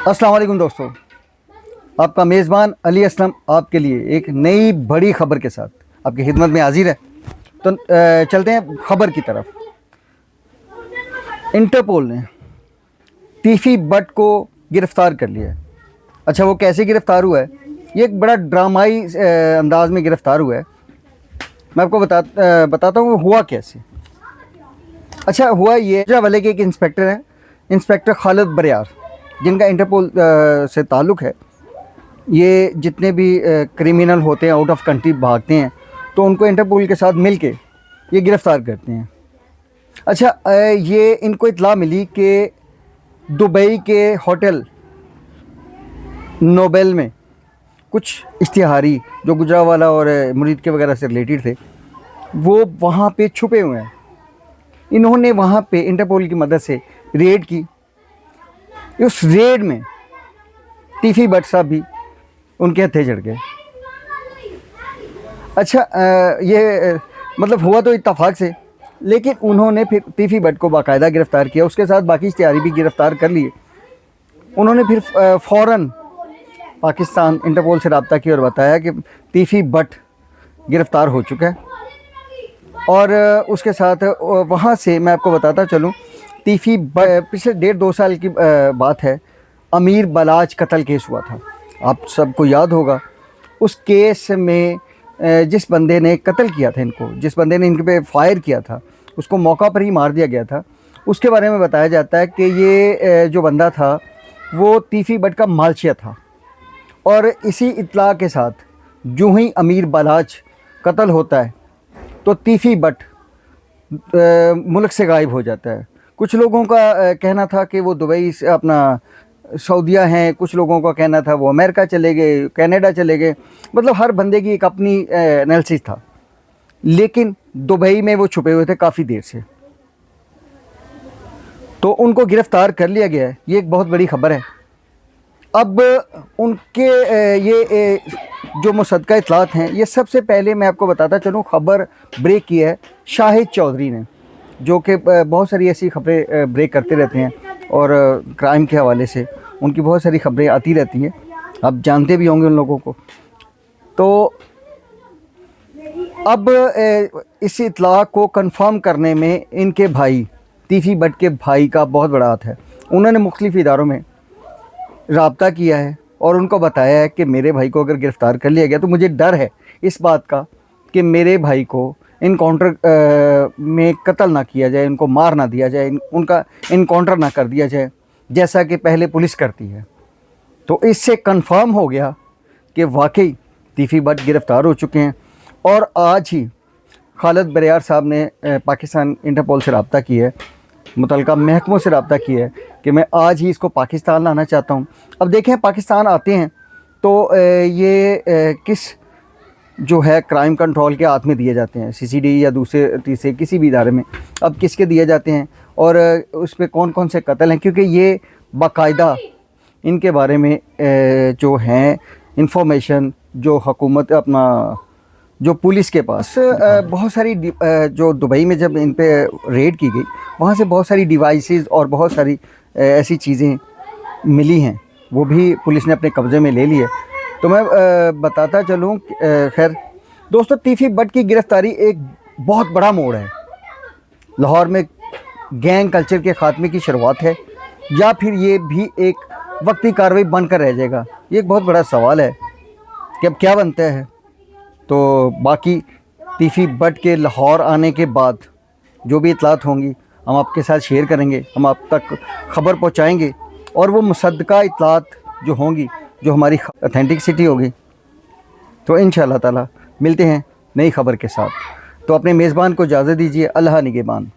अस्सलाम वालेकुम दोस्तों, आपका मेज़बान अली असलम आपके लिए एक नई बड़ी ख़बर के साथ आपकी खिदमत में हाजिर है। तो चलते हैं ख़बर की तरफ। इंटरपोल ने तीफ़ी बट को गिरफ़्तार कर लिया है। अच्छा, वो कैसे गिरफ़्तार हुआ है? ये एक बड़ा ड्रामाई अंदाज में गिरफ़्तार हुआ है। मैं आपको बताता हूँ वो हुआ कैसे। अच्छा, हुआ ये वाले के एक इंस्पेक्टर हैं, इंस्पेक्टर खालिद बरियार, जिनका इंटरपोल से ताल्लुक़ है। ये जितने भी क्रिमिनल होते हैं, आउट ऑफ कंट्री भागते हैं, तो उनको इंटरपोल के साथ मिल के ये गिरफ़्तार करते हैं। अच्छा, ये इनको इत्तला मिली कि दुबई के होटल नोबेल में कुछ इश्तिहारी जो गुजरावाला और मुरीद के वगैरह से रिलेटेड थे, वो वहाँ पे छुपे हुए हैं। इन्होंने वहाँ पे इंटरपोल की मदद से रेड की। उस रेड में तीफ़ी बट साहब भी उनके हत्थे चढ़ गए। अच्छा, ये मतलब हुआ तो इत्तफाक से, लेकिन उन्होंने फिर तीफ़ी बट को बाकायदा गिरफ़्तार किया। उसके साथ बाकी इश्तिहारी भी गिरफ़्तार कर लिए। उन्होंने फिर फ़ौरन पाकिस्तान इंटरपोल से रब्ता किया और बताया कि तीफ़ी बट गिरफ़्तार हो चुका है। और उसके साथ वहाँ से मैं आपको बताता चलूँ, तीफ़ी पिछले 1.5-2 साल की बात है, अमीर बलाच कत्ल केस हुआ था। आप सबको याद होगा। उस केस में जिस बंदे ने कत्ल किया था इनको, जिस बंदे ने इनके पे फायर किया था, उसको मौका पर ही मार दिया गया था। उसके बारे में बताया जाता है कि ये जो बंदा था वो तीफ़ी बट का मालशिया था। और इसी इत्तला के साथ जो ही अमीर बलाच कत्ल होता है तो तीफ़ी बट मुल्क से गायब हो जाता है। कुछ लोगों का कहना था कि वो दुबई से अपना सऊदिया हैं, कुछ लोगों का कहना था वो अमेरिका चले गए, कनाडा चले गए। मतलब हर बंदे की एक अपनी एनालिसिस था, लेकिन दुबई में वो छुपे हुए थे काफ़ी देर से, तो उनको गिरफ़्तार कर लिया गया है। ये एक बहुत बड़ी ख़बर है। अब उनके ये जो मुसद्दक़ा इत्तलात हैं, ये सबसे पहले मैं आपको बताता चलूँ, ख़बर ब्रेक की है शाहिद चौधरी ने, जो कि बहुत सारी ऐसी ख़बरें ब्रेक करते रहते हैं और क्राइम के हवाले से उनकी बहुत सारी ख़बरें आती रहती हैं। आप जानते भी होंगे उन लोगों को। तो अब इस इत्तला को कंफर्म करने में इनके भाई, तीफ़ी बट के भाई का बहुत बड़ा हाथ है। उन्होंने मुख्तलिफ़ इदारों में रब्ता किया है और उनको बताया है कि मेरे भाई को अगर गिरफ़्तार कर लिया गया तो मुझे डर है इस बात का कि मेरे भाई को इनकाउंटर में कत्ल ना किया जाए, इनको मार ना दिया जाए, उनका इनकाउंटर ना कर दिया जाए जैसा कि पहले पुलिस करती है। तो इससे कंफर्म हो गया कि वाकई तीफ़ी बट गिरफ़्तार हो चुके हैं। और आज ही खालिद बरियार साहब ने पाकिस्तान इंटरपोल से रब्ता किया है, मुतल्लिका महकमों से रब्ता किया है कि मैं आज ही इसको पाकिस्तान लाना चाहता हूँ। अब देखें, पाकिस्तान आते हैं तो ये किस जो है क्राइम कंट्रोल के हाथ में दिए जाते हैं, सीसीडी या दूसरे तीसरे किसी भी इदारे में। अब किसके दिए जाते हैं और उस पर कौन कौन से कत्ल हैं, क्योंकि ये बाकायदा इनके बारे में जो हैं इंफॉर्मेशन जो हुकूमत अपना जो पुलिस के पास बहुत सारी जो दुबई में जब इन पे रेड की गई, वहाँ से बहुत सारी डिवाइसेस और बहुत सारी ऐसी चीज़ें मिली हैं, वो भी पुलिस ने अपने कब्ज़े में ले ली है। तो मैं बताता चलूँ, खैर दोस्तों, तीफ़ी बट की गिरफ़्तारी एक बहुत बड़ा मोड़ है। लाहौर में गैंग कल्चर के ख़ात्मे की शुरुआत है या फिर ये भी एक वक्ती कार्रवाई बनकर रह जाएगा? ये एक बहुत बड़ा सवाल है कि अब क्या बनता है। तो बाकी तीफ़ी बट के लाहौर आने के बाद जो भी इत्तलात होंगी हम आपके साथ शेयर करेंगे, हम आप तक ख़बर पहुंचाएंगे। और वो मुसद्दक़ा इत्तलात जो होंगी, जो हमारी ऑथेंटिसिटी होगी, तो इंशाअल्लाह ताला मिलते हैं नई ख़बर के साथ। तो अपने मेज़बान को इजाज़त दीजिए। अल्लाह निगहबान।